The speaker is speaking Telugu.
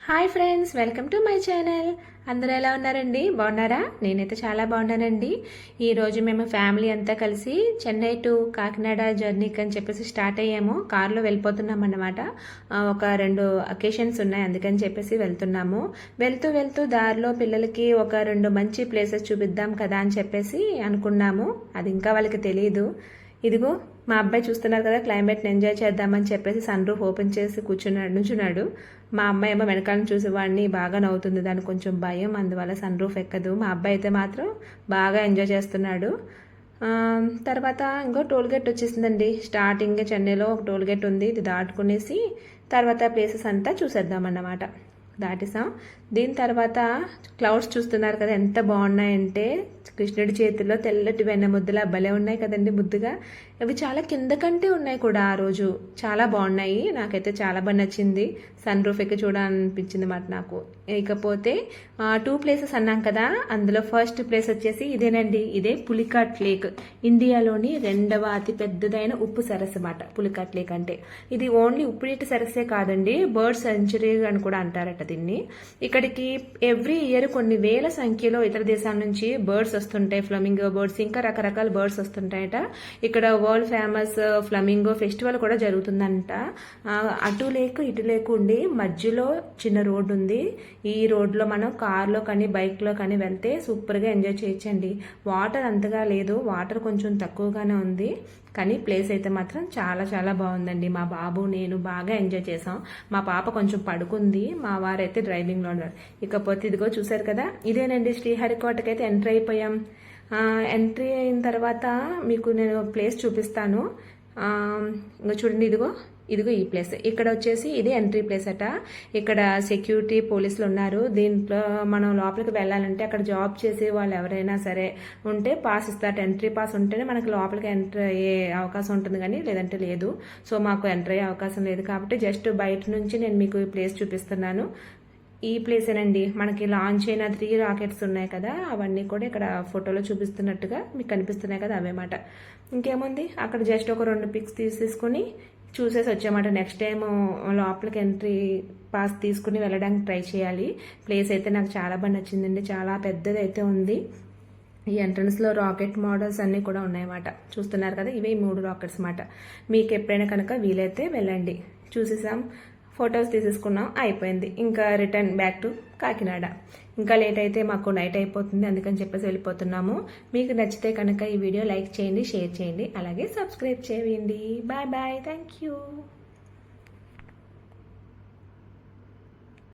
Hi friends, welcome to my channel. అందరూ ఎలా ఉన్నారండి? బాగున్నారా? నేనైతే చాలా బాగున్నానండి. ఈరోజు మేము ఫ్యామిలీ అంతా కలిసి చెన్నై టు కాకినాడ జర్నీకి అని చెప్పేసి స్టార్ట్ అయ్యాము. కార్లో వెళ్ళిపోతున్నాం అన్నమాట. ఒక 2 అకేషన్స్ ఉన్నాయి, అందుకని చెప్పేసి వెళ్తున్నాము. వెళ్తూ దారిలో పిల్లలకి ఒక 2 మంచి ప్లేసెస్ చూపిద్దాం కదా అని చెప్పేసి అనుకున్నాము. అది ఇంకా వాళ్ళకి తెలియదు. ఇదిగో మా అబ్బాయి చూస్తున్నారు కదా, క్లైమేట్ని ఎంజాయ్ చేద్దామని చెప్పేసి సన్ రూఫ్ ఓపెన్ చేసి నుంచున్నాడు. మా అమ్మాయి ఏమో వెనకాలను చూసి వాడిని బాగా నవ్వుతుంది. దానికి కొంచెం భయం, అందువల్ల సన్ రూఫ్ ఎక్కదు. మా అబ్బాయి అయితే మాత్రం బాగా ఎంజాయ్ చేస్తున్నాడు. తర్వాత ఇంకో టోల్ గేట్ వచ్చేసిందండి. స్టార్టింగ్ చెన్నైలో ఒక టోల్ గేట్ ఉంది, ఇది దాటుకునేసి తర్వాత ప్లేసెస్ అంతా చూసేద్దామన్నమాట. దాటిసాం. దీని తర్వాత క్లౌడ్స్ చూస్తున్నారు కదా, ఎంత బాగున్నాయంటే కృష్ణుడి చేతిలో తెల్లటి వెన్న ముద్దలా భలే ఉన్నాయి కదండి ముద్దుగా. అవి చాలా కింద కంటే ఉన్నాయి కూడా. ఆ రోజు చాలా బాగున్నాయి, నాకైతే చాలా బాగా నచ్చింది. సన్ రూఫ్ ఎక్కి చూడాలనిపించింది మాట నాకు. ఇకపోతే 2 ప్లేసెస్ అన్నాం కదా, అందులో ఫస్ట్ ప్లేస్ వచ్చేసి ఇదేనండి. ఇదే పులికాట్ లేక్, ఇండియాలోని 2వ అతి పెద్దదైన ఉప్పు సరస్సు మాట పులికాట్ లేక్ అంటే. ఇది ఓన్లీ ఉప్పు నీటి సరస్సే కాదండి, బర్డ్ సెంచరీ అని కూడా అంటారట దీన్ని. ఇక్కడికి ఎవ్రీ ఇయర్ కొన్ని వేల సంఖ్యలో ఇతర దేశాల నుంచి బర్డ్స్ వస్తుంటాయి. ఫ్లమింగో బర్డ్స్, ఇంకా రకరకాల బర్డ్స్ వస్తుంటాయట. ఇక్కడ వరల్డ్ ఫేమస్ ఫ్లమింగో ఫెస్టివల్ కూడా జరుగుతుందంట. అటు లేకు ఇటు లేకు ఉండి మధ్యలో చిన్న రోడ్డు ఉంది. ఈ రోడ్లో మనం కార్లో కానీ బైక్లో కానీ వెళ్తే సూపర్గా ఎంజాయ్ చేయొచ్చండి. వాటర్ అంతగా లేదు, వాటర్ కొంచెం తక్కువగానే ఉంది, కానీ ప్లేస్ అయితే మాత్రం చాలా చాలా బాగుందండి. మా బాబు నేను బాగా ఎంజాయ్ చేసాం. మా పాప కొంచెం పడుకుంది, మా వారైతే డ్రైవింగ్లో ఉన్నారు. ఇకపోతే ఇదిగో చూసారు కదా, ఇదేనండి శ్రీహరికోటకి అయితే ఎంట్రీ అయిపోయాం. ఎంట్రీ అయిన తర్వాత మీకు నేను ప్లేస్ చూపిస్తాను. ఇంకా చూడండి, ఇదిగో ఈ ప్లేస్. ఇక్కడ వచ్చేసి ఇది ఎంట్రీ ప్లేస్ అట. ఇక్కడ సెక్యూరిటీ పోలీసులు ఉన్నారు. దీంట్లో మనం లోపలికి వెళ్ళాలంటే అక్కడ జాబ్ చేసే వాళ్ళు ఎవరైనా సరే ఉంటే పాస్ ఇస్తారు. ఎంట్రీ పాస్ ఉంటేనే మనకి లోపలికి ఎంటర్ అయ్యే అవకాశం ఉంటుంది, కానీ లేదంటే లేదు. సో మాకు ఎంటర్ అయ్యే అవకాశం లేదు కాబట్టి జస్ట్ బయట నుంచి నేను మీకు ఈ ప్లేస్ చూపిస్తున్నాను. ఈ ప్లేసేనండి, మనకి లాంచ్ అయిన 3 రాకెట్స్ ఉన్నాయి కదా, అవన్నీ కూడా ఇక్కడ ఫోటోలో చూపిస్తున్నట్టుగా మీకు కనిపిస్తున్నాయి కదా, అవేమాట. ఇంకేముంది, అక్కడ జస్ట్ ఒక 2 పిక్స్ తీసుకుని చూసేసి వచ్చామాట. నెక్స్ట్ టైం లోపలికి ఎంట్రీ పాస్ తీసుకుని వెళ్ళడానికి ట్రై చేయాలి. ప్లేస్ అయితే నాకు చాలా బాగా నచ్చిందండి, చాలా పెద్దది అయితే ఉంది. ఈ ఎంట్రన్స్లో రాకెట్ మోడల్స్ అన్నీ కూడా ఉన్నాయన్నమాట. చూస్తున్నారు కదా, ఇవే 3 రాకెట్స్ మాట. మీకు ఎప్పుడైనా కనుక వీలైతే వెళ్ళండి. చూసేసాం, ఫొటోస్ తీసేసుకున్నాం, అయిపోయింది. ఇంకా రిటర్న్ బ్యాక్ టు కాకినాడ. ఇంకా లేట్ అయితే మాకు నైట్ అయిపోతుంది, అందుకని చెప్పేసి వెళ్ళిపోతున్నాము. మీకు నచ్చితే కనుక ఈ వీడియో లైక్ చేయండి, షేర్ చేయండి, అలాగే సబ్స్క్రైబ్ చేయండి. Bye bye, thank you.